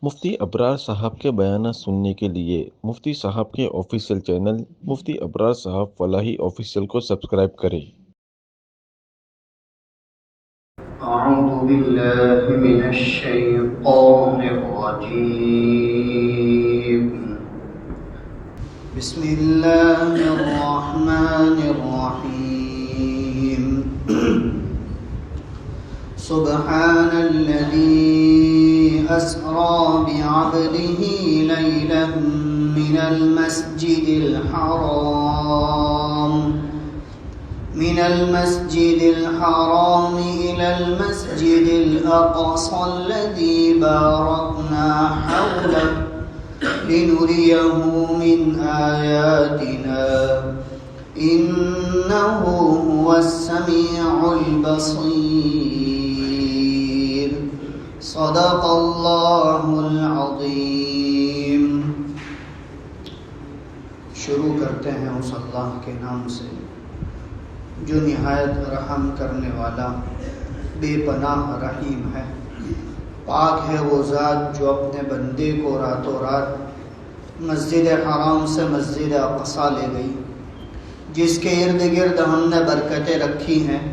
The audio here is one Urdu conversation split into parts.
مفتی ابرار صاحب کے بیانات سننے کے لیے مفتی صاحب کے آفیشیل چینل مفتی ابرار صاحب فلاحی آفیشیل کو سبسکرائب کریں۔ اعوذ باللہ من الشیطان الرجیم بسم اللہ الرحمن الرحیم سبحان الذي أسرى بعبده ليلا من المسجد الحرام إلى المسجد الأقصى الذي باركنا حوله لنريه من آياتنا إنه هو السميع البصير صدق اللہ العظیم۔ شروع کرتے ہیں اس اللہ کے نام سے جو نہایت رحم کرنے والا بے پناہ رحیم ہے۔ پاک ہے وہ ذات جو اپنے بندے کو راتوں رات مسجد حرام سے مسجد اقصی لے گئی، جس کے ارد گرد ہم نے برکتیں رکھی ہیں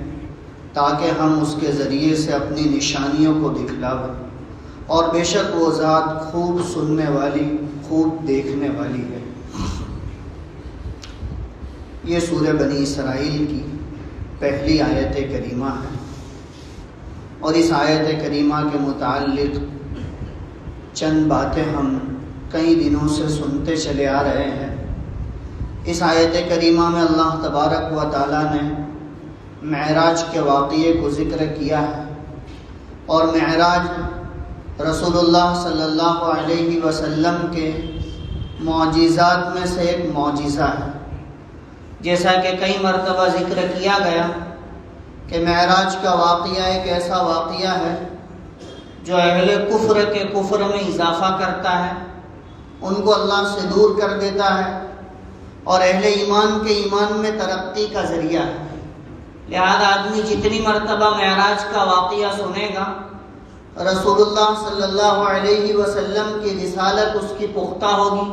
تاکہ ہم اس کے ذریعے سے اپنی نشانیوں کو دکھلاویں، اور بے شک وہ ذات خوب سننے والی خوب دیکھنے والی ہے۔ یہ سورہ بنی اسرائیل کی پہلی آیت کریمہ ہے، اور اس آیت کریمہ کے متعلق چند باتیں ہم کئی دنوں سے سنتے چلے آ رہے ہیں۔ اس آیت کریمہ میں اللہ تبارک و تعالیٰ نے معراج کے واقعے کو ذکر کیا ہے، اور معراج رسول اللہ صلی اللہ علیہ وسلم کے معجزات میں سے ایک معجزہ ہے۔ جیسا کہ کئی مرتبہ ذکر کیا گیا کہ معراج کا واقعہ ایک ایسا واقعہ ہے جو اہل کفر کے کفر میں اضافہ کرتا ہے، ان کو اللہ سے دور کر دیتا ہے، اور اہل ایمان کے ایمان میں ترقی کا ذریعہ ہے۔ لہذا آدمی جتنی مرتبہ معراج کا واقعہ سنے گا، رسول اللہ صلی اللہ علیہ وسلم کی رسالت اس کی پختہ ہوگی،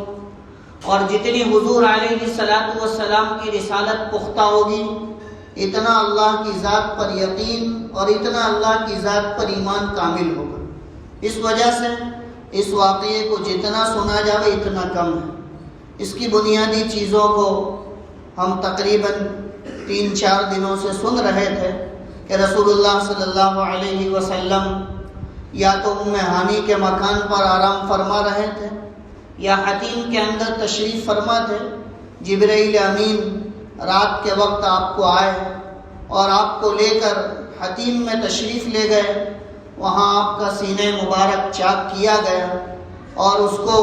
اور جتنی حضور علیہ السلام کی رسالت پختہ ہوگی، اتنا اللہ کی ذات پر یقین اور اتنا اللہ کی ذات پر ایمان کامل ہوگا۔ اس وجہ سے اس واقعے کو جتنا سنا جائے اتنا کم ہے۔ اس کی بنیادی چیزوں کو ہم تقریباً 3-4 دنوں سے سن رہے تھے کہ رسول اللہ صلی اللہ علیہ وسلم یا تو ام ہانی کے مکان پر آرام فرما رہے تھے، یا حتیم کے اندر تشریف فرما تھے۔ جبرائیل امین رات کے وقت آپ کو آئے اور آپ کو لے کر حتیم میں تشریف لے گئے۔ وہاں آپ کا سینہ مبارک چاک کیا گیا، اور اس کو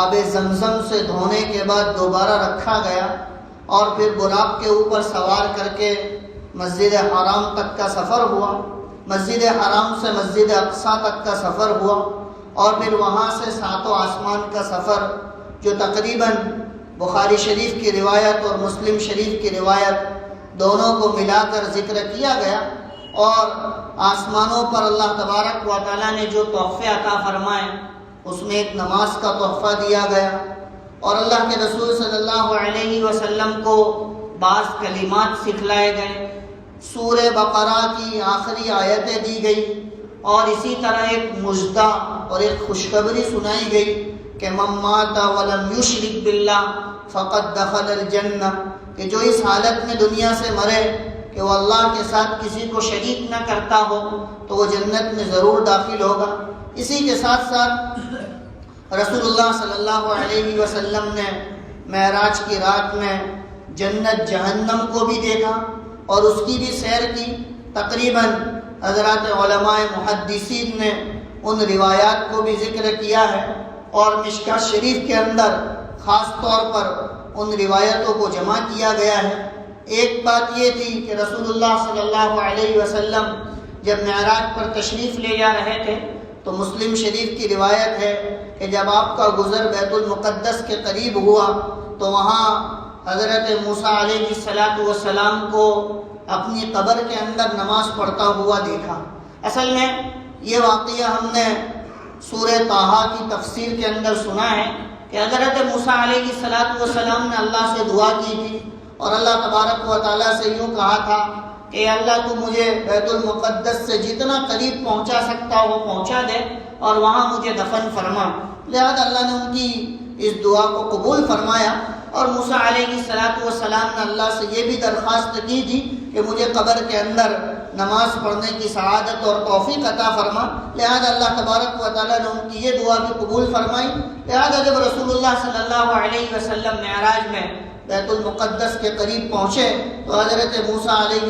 آب زمزم سے دھونے کے بعد دوبارہ رکھا گیا، اور پھر براق کے اوپر سوار کر کے مسجد حرام تک کا سفر ہوا، مسجد حرام سے مسجد اقصی تک کا سفر ہوا، اور پھر وہاں سے 7 آسمان کا سفر، جو تقریباً بخاری شریف کی روایت اور مسلم شریف کی روایت دونوں کو ملا کر ذکر کیا گیا۔ اور آسمانوں پر اللہ تبارک و تعالیٰ نے جو تحفے عطا فرمائے، اس میں ایک نماز کا تحفہ دیا گیا، اور اللہ کے رسول صلی اللہ علیہ وسلم کو بعض کلمات سکھلائے گئے، سورہ بقرہ کی آخری آیتیں دی گئی، اور اسی طرح ایک مژدہ اور ایک خوشخبری سنائی گئی کہ من مات ولم یشرک باللہ فقد دخل الجنہ، کہ جو اس حالت میں دنیا سے مرے کہ وہ اللہ کے ساتھ کسی کو شریک نہ کرتا ہو تو وہ جنت میں ضرور داخل ہوگا۔ اسی کے ساتھ ساتھ رسول اللہ صلی اللہ علیہ وسلم نے معراج کی رات میں جنت جہنم کو بھی دیکھا اور اس کی بھی سیر کی۔ تقریباً حضرات علماء محدثین نے ان روایات کو بھی ذکر کیا ہے، اور مشکوٰۃ شریف کے اندر خاص طور پر ان روایتوں کو جمع کیا گیا ہے۔ ایک بات یہ تھی کہ رسول اللہ صلی اللہ علیہ وسلم جب معراج پر تشریف لے جا رہے تھے تو مسلم شریف کی روایت ہے کہ جب آپ کا گزر بیت المقدس کے قریب ہوا تو وہاں حضرت موسیٰ علیہ السلام کو اپنی قبر کے اندر نماز پڑھتا ہوا دیکھا۔ اصل میں یہ واقعہ ہم نے سورہ طٰہٰ کی تفسیر کے اندر سنا ہے کہ حضرت موسیٰ علیہ السلام نے اللہ سے دعا کی تھی اور اللہ تبارک و تعالیٰ سے یوں کہا تھا کہ اللہ تو مجھے بیت المقدس سے جتنا قریب پہنچا سکتا ہو پہنچا دے اور وہاں مجھے دفن فرما۔ لہذا اللہ نے ان کی اس دعا کو قبول فرمایا اور موسیٰ علیہ السلام نے اللہ سے یہ بھی درخواست کی تھی کہ مجھے قبر کے اندر نماز پڑھنے کی سعادت اور توفیق عطا فرما۔ لہذا اللہ تبارک و تعالیٰ نے ان کی یہ دعا بھی قبول فرمائی۔ لہذا جب رسول اللہ صلی اللہ علیہ وسلم معراج میں بیت المقدس کے قریب پہنچے تو حضرت موسیٰ علیہ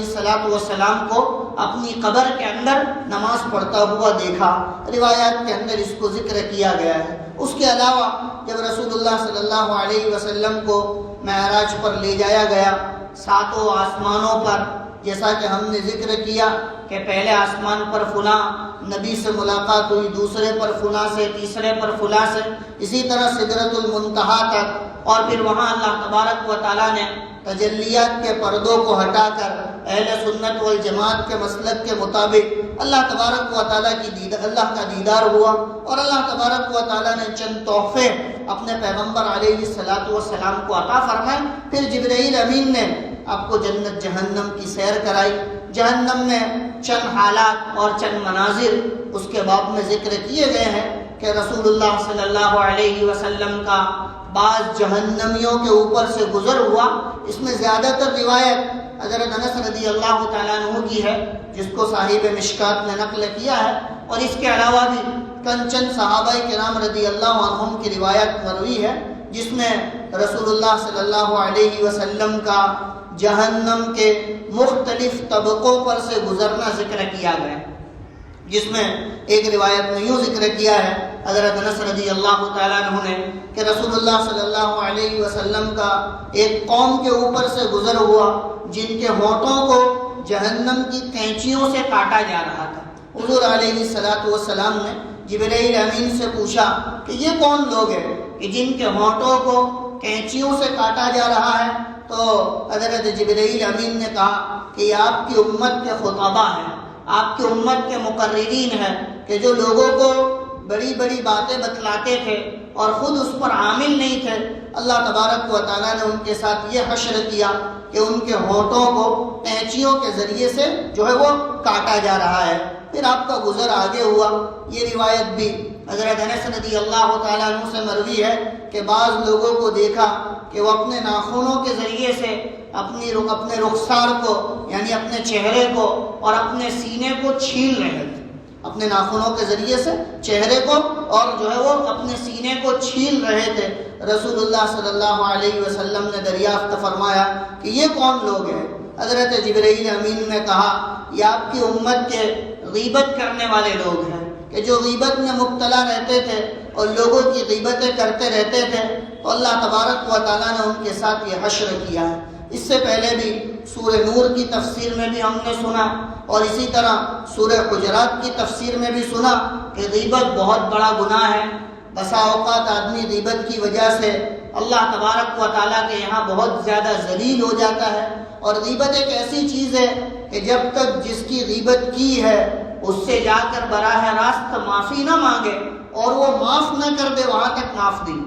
السلام کو اپنی قبر کے اندر نماز پڑھتا ہوا دیکھا۔ روایات کے اندر اس کو ذکر کیا گیا ہے۔ اس کے علاوہ جب رسول اللہ صلی اللہ علیہ وسلم کو معراج پر لے جایا گیا ساتوں آسمانوں پر، جیسا کہ ہم نے ذکر کیا کہ پہلے آسمان پر فلاں نبی سے ملاقات ہوئی، دوسرے پر فلاں سے، تیسرے پر فلاں سے، اسی طرح سدرۃ المنتہا تک، اور پھر وہاں اللہ تبارک و تعالیٰ نے تجلیات کے پردوں کو ہٹا کر اہل سنت والجماعت کے مسلک کے مطابق اللہ تبارک و تعالیٰ اللہ کا دیدار ہوا اور اللہ تبارک و تعالیٰ نے چند تحفے اپنے پیغمبر علیہ السلام کو عطا فرمائے۔ پھر جبرائیل امین نے آپ کو جنت جہنم کی سیر کرائی۔ جہنم میں چند حالات اور چند مناظر اس کے باب میں ذکر کیے گئے ہیں کہ رسول اللہ صلی اللہ علیہ وسلم کا بعض جہنمیوں کے اوپر سے گزر ہوا۔ اس میں زیادہ تر روایت حضرت انس رضی اللہ تعالیٰ عنہ کی ہے جس کو صاحب مشکات نے نقل کیا ہے، اور اس کے علاوہ بھی چند صحابہ کرام رضی اللہ عنہم کی روایت مروی ہے جس میں رسول اللہ صلی اللہ علیہ وسلم کا جہنم کے مختلف طبقوں پر سے گزرنا ذکر کیا گیا، جس میں ایک روایت میں یوں ذکر کیا ہے حضرت انس رضی اللہ تعالیٰ عنہ نے کہ رسول اللہ صلی اللہ علیہ وسلم کا ایک قوم کے اوپر سے گزر ہوا جن کے ہونٹوں کو جہنم کی قینچیوں سے کاٹا جا رہا تھا۔ حضور علیہ السلام نے جبرائیل امین سے پوچھا کہ یہ کون لوگ ہیں کہ جن کے ہونٹوں کو قینچیوں سے کاٹا جا رہا ہے؟ تو حضرت جبرائیل امین نے کہا کہ یہ آپ کی امت کے خطباء ہیں، آپ کی امت کے مقررین ہیں کہ جو لوگوں کو بڑی بڑی باتیں بتلاتے تھے اور خود اس پر عامل نہیں تھے۔ اللہ تبارک و تعالیٰ نے ان کے ساتھ یہ حشر کیا کہ ان کے ہونٹوں کو قینچیوں کے ذریعے سے جو ہے وہ کاٹا جا رہا ہے۔ پھر آپ کا گزر آگے ہوا۔ یہ روایت بھی حضرت انس رضی اللہ تعالیٰ عنہ سے مروی ہے کہ بعض لوگوں کو دیکھا کہ وہ اپنے ناخنوں کے ذریعے سے اپنے رخسار کو یعنی اپنے چہرے کو اور اپنے سینے کو چھیل رہے تھے، اپنے ناخنوں کے ذریعے سے چہرے کو اور جو ہے وہ اپنے سینے کو چھیل رہے تھے۔ رسول اللہ صلی اللہ علیہ وسلم نے دریافت فرمایا کہ یہ کون لوگ ہیں؟ حضرت جبرائیل امین نے کہا یہ آپ کی امت کے غیبت کرنے والے لوگ ہیں کہ جو غیبت میں مبتلا رہتے تھے اور لوگوں کی غیبتیں کرتے رہتے تھے، تو اللہ تبارک و تعالیٰ نے ان کے ساتھ یہ حشر کیا ہے۔ اس سے پہلے بھی سورہ نور کی تفسیر میں بھی ہم نے سنا اور اسی طرح سورہ حجرات کی تفسیر میں بھی سنا کہ غیبت بہت بڑا گناہ ہے۔ بسا اوقات آدمی غیبت کی وجہ سے اللہ تبارک و تعالیٰ کے یہاں بہت زیادہ ذلیل ہو جاتا ہے، اور غیبت ایک ایسی چیز ہے کہ جب تک جس کی غیبت کی ہے اس سے جا کر براہ راست معافی نہ مانگے اور وہ معاف نہ کر دے وہاں تک معاف نہیں،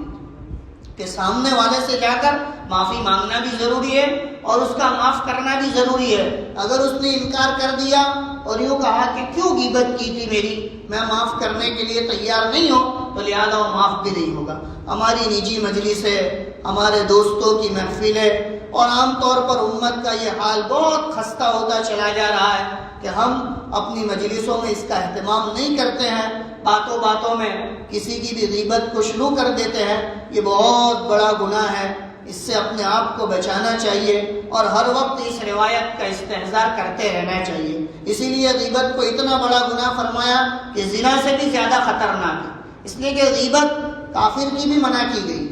کہ سامنے والے سے جا کر معافی مانگنا بھی ضروری ہے اور اس کا معاف کرنا بھی ضروری ہے۔ اگر اس نے انکار کر دیا اور یوں کہا کہ کیوں غیبت کی تھی میری، میں معاف کرنے کے لیے تیار نہیں ہوں، تو لہٰذا وہ معاف بھی نہیں ہوگا۔ ہماری نجی مجلس ہے، ہمارے دوستوں کی محفل ہے، اور عام طور پر امت کا یہ حال بہت خستہ ہوتا چلا جا رہا ہے کہ ہم اپنی مجلسوں میں اس کا اہتمام نہیں کرتے ہیں، باتوں باتوں میں کسی کی بھی غیبت کو شروع کر دیتے ہیں۔ یہ بہت بڑا گناہ ہے، اس سے اپنے آپ کو بچانا چاہیے اور ہر وقت اس روایت کا استحضار کرتے رہنا چاہیے۔ اسی لیے غیبت کو اتنا بڑا گناہ فرمایا کہ زنا سے بھی زیادہ خطرناک ہے، اس لیے کہ غیبت کافر کی بھی منع کی گئی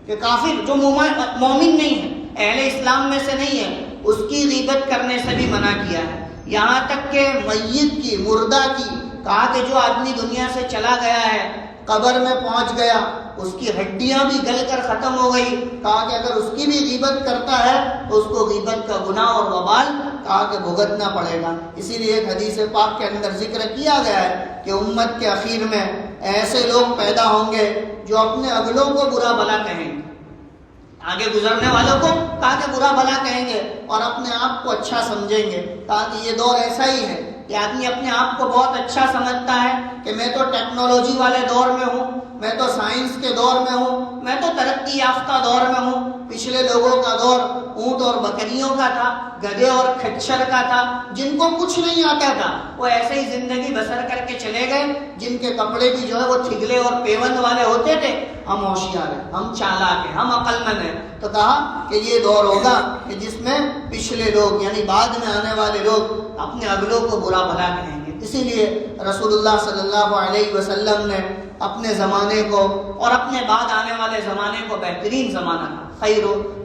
کہ کافر جو مومن نہیں ہے، اہل اسلام میں سے نہیں ہے، اس کی غیبت کرنے سے بھی منع کیا ہے۔ یہاں تک کہ میت کی، مردہ کی، کہا کہ جو آدمی دنیا سے چلا گیا ہے، قبر میں پہنچ گیا اس کی ہڈیاں بھی گل کر ختم ہو گئی. کہا کہ اگر اس کی بھی غیبت کرتا ہے تو اس کو غیبت کا گناہ اور وبال کہا کہ بھگتنا پڑے گا. اسی لیے ایک حدیث پاک کے اندر ذکر کیا گیا ہے کہ امت کے اخیر میں ایسے لوگ پیدا ہوں گے جو اپنے اگلوں کو برا بھلا کہیں گے, آگے گزرنے والوں کو کہا کہ برا بھلا کہیں گے اور اپنے آپ کو اچھا سمجھیں گے. کہا کہ یہ دور ایسا ہی ہے کہ آدمی اپنے آپ کو بہت اچھا سمجھتا ہے کہ میں تو ٹیکنالوجی والے دور میں ہوں, میں تو سائنس کے دور میں ہوں, میں تو ترقی یافتہ دور میں ہوں. پچھلے لوگوں کا دور اونٹ اور بکریوں کا تھا, گدھے اور کھچر کا تھا, جن کو کچھ نہیں آتا تھا وہ ایسے ہی زندگی بسر کر کے چلے گئے, جن کے کپڑے بھی جو ہے وہ تھگلے اور پیوند والے ہوتے تھے. ہم ہوشیار ہیں, ہم چالاک ہیں, ہم عقل مند ہیں. تو کہا کہ یہ دور ہوگا کہ جس میں پچھلے لوگ یعنی بعد میں آنے والے لوگ اپنے اگلوں کو برا بھلا کہیں گے. اسی لیے رسول اللہ صلی اللہ علیہ وسلم نے اپنے زمانے کو اور اپنے بعد آنے والے زمانے کو بہترین زمانہ کہا.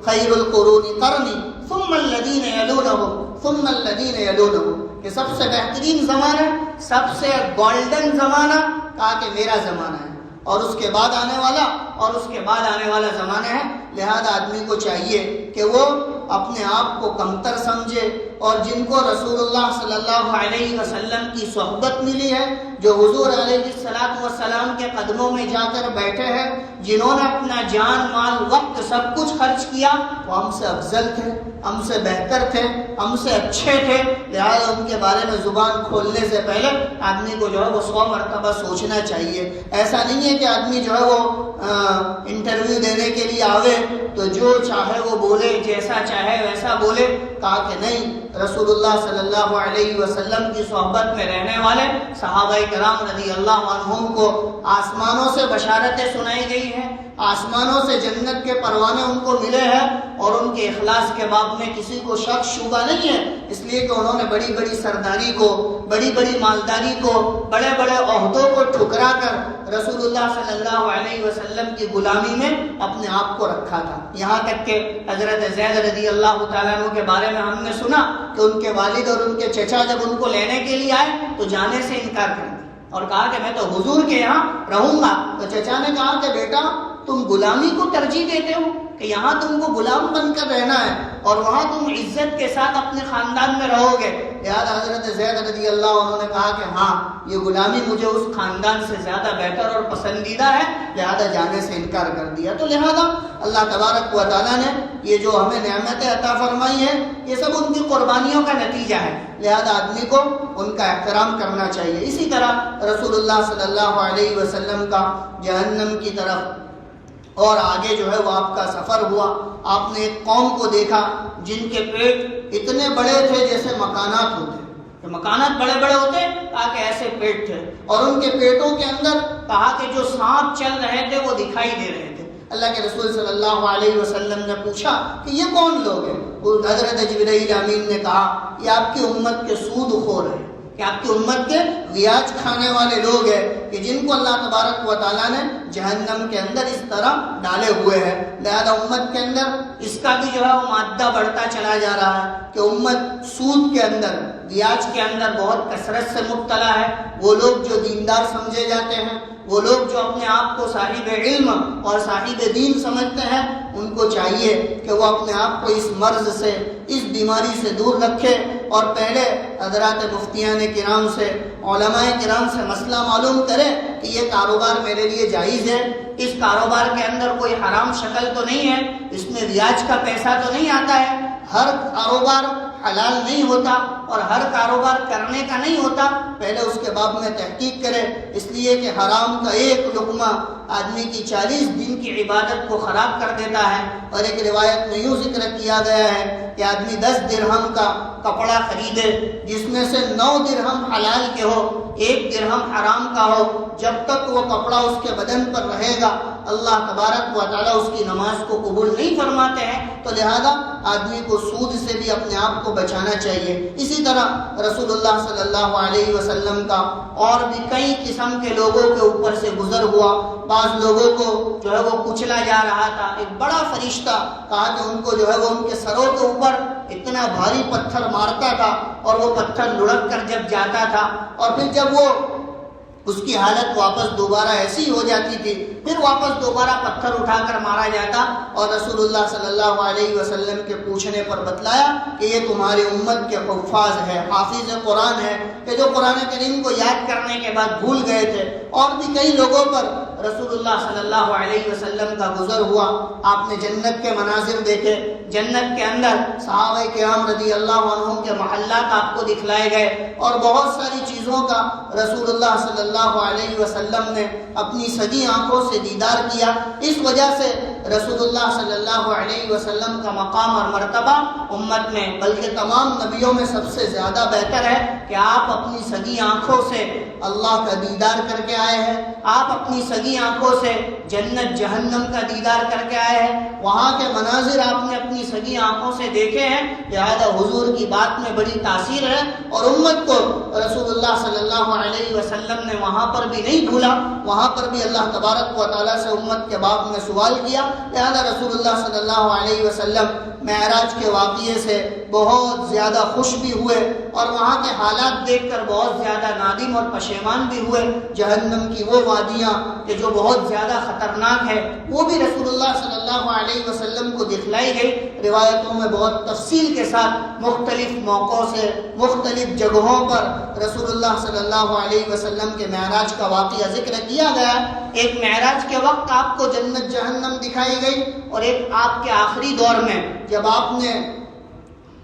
خیر القرون قرنی ثم الذین یلونہم ثم الذین یلونہم, کہ سب سے بہترین زمانہ, سب سے گولڈن زمانہ کہا کہ میرا زمانہ ہے, اور اس کے بعد آنے والا اور اس کے بعد آنے والا زمانہ ہے. لہذا آدمی کو چاہیے کہ وہ اپنے آپ کو کمتر سمجھے, اور جن کو رسول اللہ صلی اللہ علیہ وسلم کی صحبت ملی ہے, جو حضور علیہ السلام کے قدموں میں جا کر بیٹھے ہیں, جنہوں نے اپنا جان مال وقت سب کچھ خرچ کیا, وہ ہم سے افضل تھے, ہم سے بہتر تھے, ہم سے اچھے تھے. لہٰذا ان کے بارے میں زبان کھولنے سے پہلے آدمی کو جو ہے وہ 100 مرتبہ سوچنا چاہیے. ایسا نہیں ہے کہ آدمی جو ہے وہ انٹرویو دینے کے لیے آوے تو جو چاہے وہ بولے, جیسا چاہے ویسا بولے. کہا کہ نہیں, رسول اللہ صلی اللہ علیہ وسلم کی صحبت میں رہنے والے صحابہ کرام رضی اللہ عنہم کو آسمانوں سے بشارتیں سنائی گئی ہیں, آسمانوں سے جنت کے پروانے ان کو ملے ہیں, اور ان کے اخلاص کے باب میں کسی کو شک شبہ نہیں ہے, اس لیے کہ انہوں نے بڑی بڑی سرداری کو, بڑی بڑی مالداری کو, بڑے بڑے عہدوں کو ٹھکرا کر رسول اللہ صلی اللہ علیہ وسلم کی غلامی میں اپنے آپ کو رکھا تھا. یہاں تک کہ حضرت زید رضی اللہ تعالیٰ عنہ کے بارے میں ہم نے سنا کہ ان کے والد اور ان کے چچا جب ان کو لینے کے لیے آئے تو جانے سے انکار کر دیا اور کہا کہ میں تو حضور کے یہاں رہوں گا. تو چچا نے کہا کہ بیٹا تم غلامی کو ترجیح دیتے ہو کہ یہاں تم کو غلام بن کر رہنا ہے اور وہاں تم عزت کے ساتھ اپنے خاندان میں رہو گے. لہٰذا حضرت زید رضی اللہ عنہ نے کہا کہ ہاں یہ غلامی مجھے اس خاندان سے زیادہ بہتر اور پسندیدہ ہے, لہذا جانے سے انکار کر دیا. تو لہذا اللہ تبارک و تعالیٰ نے یہ جو ہمیں نعمتیں عطا فرمائی ہیں یہ سب ان کی قربانیوں کا نتیجہ ہے, لہذا آدمی کو ان کا احترام کرنا چاہیے. اسی طرح رسول اللہ صلی اللہ علیہ وسلم کا جہنم کی طرف اور آگے جو ہے وہ آپ کا سفر ہوا. آپ نے ایک قوم کو دیکھا جن کے پیٹ اتنے بڑے تھے جیسے مکانات ہوتے, کہ مکانات بڑے بڑے ہوتے تاکہ ایسے پیٹ تھے, اور ان کے پیٹوں کے اندر کہا کہ جو سانپ چل رہے تھے وہ دکھائی دے رہے تھے. اللہ کے رسول صلی اللہ علیہ وسلم نے پوچھا کہ یہ کون لوگ ہیں؟ حضرت جبرائیل امین نے کہا یہ آپ کی امت کے سود خور ہیں, کہ آپ کی امت کے ریاض کھانے والے لوگ ہیں, کہ جن کو اللہ تبارک و تعالیٰ نے جہنم کے اندر اس طرح ڈالے ہوئے ہیں. لہذا امت کے اندر اس کا بھی جو ہے وہ مادہ بڑھتا چلا جا رہا ہے کہ امت سود کے اندر, ریاض کے اندر بہت کثرت سے مبتلا ہے. وہ لوگ جو دیندار سمجھے جاتے ہیں, وہ لوگ جو اپنے آپ کو صاحب علم اور صاحب دین سمجھتے ہیں, ان کو چاہیے کہ وہ اپنے آپ کو اس مرض سے, اس بیماری سے دور رکھے, اور پہلے حضرات مفتیان کرام سے, علماء کرام سے مسئلہ معلوم کرے کہ یہ کاروبار میرے لیے جائز ہے, اس کاروبار کے اندر کوئی حرام شکل تو نہیں ہے, اس میں ریاض کا پیسہ تو نہیں آتا ہے. ہر کاروبار حلال نہیں ہوتا اور ہر کاروبار کرنے کا نہیں ہوتا, پہلے اس کے باب میں تحقیق کرے, اس لیے کہ حرام کا ایک لقمہ آدمی کی 40 دن کی عبادت کو خراب کر دیتا ہے. اور ایک روایت میں یوں ذکر کیا گیا ہے کہ آدمی 10 درہم کا کپڑا خریدے جس میں سے 9 درہم حلال کے ہو, 1 درہم حرام کا ہو, جب تک وہ کپڑا اس کے بدن پر رہے گا اللہ تبارک و تعالیٰ اس کی نماز کو قبول نہیں فرماتے ہیں. تو لہذا آدمی کو سود سے بھی اپنے آپ کو بچانا چاہیے. اسی طرح رسول اللہ صلی اللہ علیہ وسلم کا اور بھی کئی قسم کے لوگوں کے اوپر سے گزر ہوا. بعض لوگوں کو جو ہے وہ کچلا جا رہا تھا, ایک بڑا فرشتہ کہا کہ ان کو جو ہے وہ ان کے سروں کے اوپر اتنا بھاری پتھر مارتا تھا اور وہ پتھر لڑک کر جب جاتا تھا, اور پھر جب وہ اس کی حالت واپس دوبارہ ایسی ہو جاتی تھی، پھر واپس دوبارہ پتھر اٹھا کر مارا جاتا، اور رسول اللہ صلی اللہ علیہ وسلم کے پوچھنے پر بتلایا کہ یہ تمہاری امت کے حفاظ ہے، حافظ قرآن ہے، کہ جو قرآن کریم کو یاد کرنے کے بعد بھول گئے تھے۔ اور بھی کئی لوگوں پر رسول اللہ صلی اللہ علیہ وسلم کا گزر ہوا۔ آپ نے جنت کے مناظر دیکھے، جنت کے اندر صحابہ کرام رضی اللہ عنہم کے محلات آپ کو دکھلائے گئے، اور بہت ساری چیزوں کا رسول اللہ صلی اللہ علیہ وسلم نے اپنی سجی آنکھوں سے دیدار کیا۔ اس وجہ سے رسول اللہ صلی اللہ علیہ وسلم کا مقام اور مرتبہ امت میں بلکہ تمام نبیوں میں سب سے زیادہ بہتر ہے کہ آپ اپنی سجی آنکھوں سے اللہ کا دیدار کر کے آئے ہیں، آپ اپنی سجی آنکھوں سے جنت جہنم کا دیدار کر کے آئے ہیں، وہاں کے مناظر آپ نے اپنی سجی آنکھوں سے دیکھے ہیں، لہذا حضور کی بات میں بڑی تاثیر ہے، اور امت کو رسول اللہ صلی اللہ علیہ وسلم نے وہاں پر بھی نہیں بھولا، وہاں پر بھی اللہ تبارک و تعالیٰ سے امت کے باب میں سوال کیا، لہذا رسول اللہ صلی اللہ علیہ وسلم معراج کے واقعے سے بہت زیادہ خوش بھی ہوئے، اور وہاں کے حالات دیکھ کر بہت زیادہ نادم اور پشیمان بھی ہوئے۔ جہنم کی وہ وادیاں کہ جو بہت زیادہ خطرناک ہے، وہ بھی رسول اللہ صلی اللہ علیہ وسلم کو دکھلائی گئی۔ روایتوں میں بہت تفصیل کے ساتھ مختلف موقعوں سے مختلف جگہوں پر رسول اللہ صلی اللہ علیہ وسلم کے معراج کا واقعہ ذکر کیا گیا۔ ایک معراج کے وقت آپ کو جنت جہنم دکھائی گئی، اور ایک آپ کے آخری دور میں جب آپ نے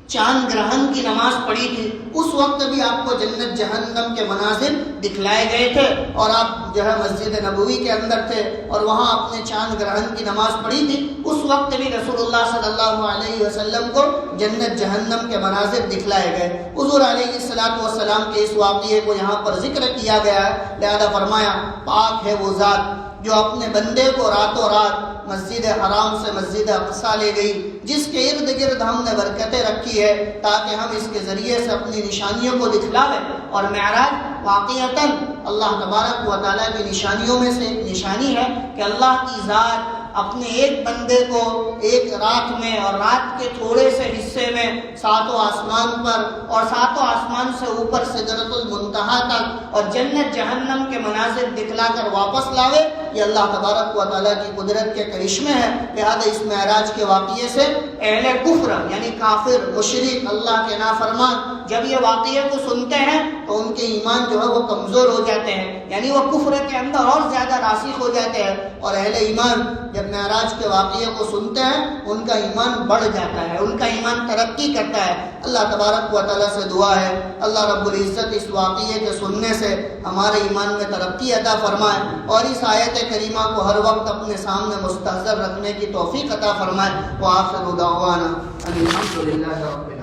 چاند گرہن کی نماز پڑھی تھی، اس وقت بھی آپ کو جنت جہنم کے مناظر دکھلائے گئے تھے، اور آپ جو ہے مسجد نبوی کے اندر تھے اور وہاں آپ نے چاند گرہن کی نماز پڑھی تھی، اس وقت بھی رسول اللہ صلی اللہ علیہ وسلم کو جنت جہنم کے مناظر دکھلائے گئے۔ حضور علیہ السلام کے اس واقعے کو یہاں پر ذکر کیا گیا ہے، لہذا فرمایا پاک ہے وہ ذات جو اپنے بندے کو راتوں رات مسجد حرام سے مسجد اقصیٰ لے گئی، جس کے ارد گرد ہم نے برکتیں رکھی ہے تاکہ ہم اس کے ذریعے سے اپنی نشانیوں کو دکھلا لیں۔ اور معراج واقعتاً اللہ تبارک و تعالیٰ کی نشانیوں میں سے ایک نشانی ہے کہ اللہ کی ذات اپنے ایک بندے کو ایک رات میں اور رات کے تھوڑے سے حصے میں ساتوں آسمان پر اور ساتوں آسمان سے اوپر سدرۃ المنتہا تک اور جنت جہنم کے مناظر دکھلا کر واپس لاوے، یہ اللہ تبارک و تعالیٰ کی قدرت کے کرشمے ہیں۔ لہذا اس معراج کے واقعے سے اہل کفر یعنی کافر مشرک اللہ کے نافرمان جب یہ واقعے کو سنتے ہیں تو ان کے ایمان جو ہے وہ کمزور ہو جاتے ہیں، یعنی وہ کفر کے اندر اور زیادہ راسخ ہو جاتے ہیں، اور اہل ایمان جب معراج کے واقعے کو سنتے ہیں ان کا ایمان بڑھ جاتا ہے، ان کا ایمان ترقی کرتا ہے۔ اللہ تبارک و تعالیٰ سے دعا ہے اللہ رب العزت اس واقعے کے سننے سے ہمارے ایمان میں ترقی عطا فرمائے، اور اس آیت کریمہ کو ہر وقت اپنے سامنے مستحضر رکھنے کی توفیق عطا فرمائے۔ وآخر دعوانا ان الحمد للہ رب العالمین۔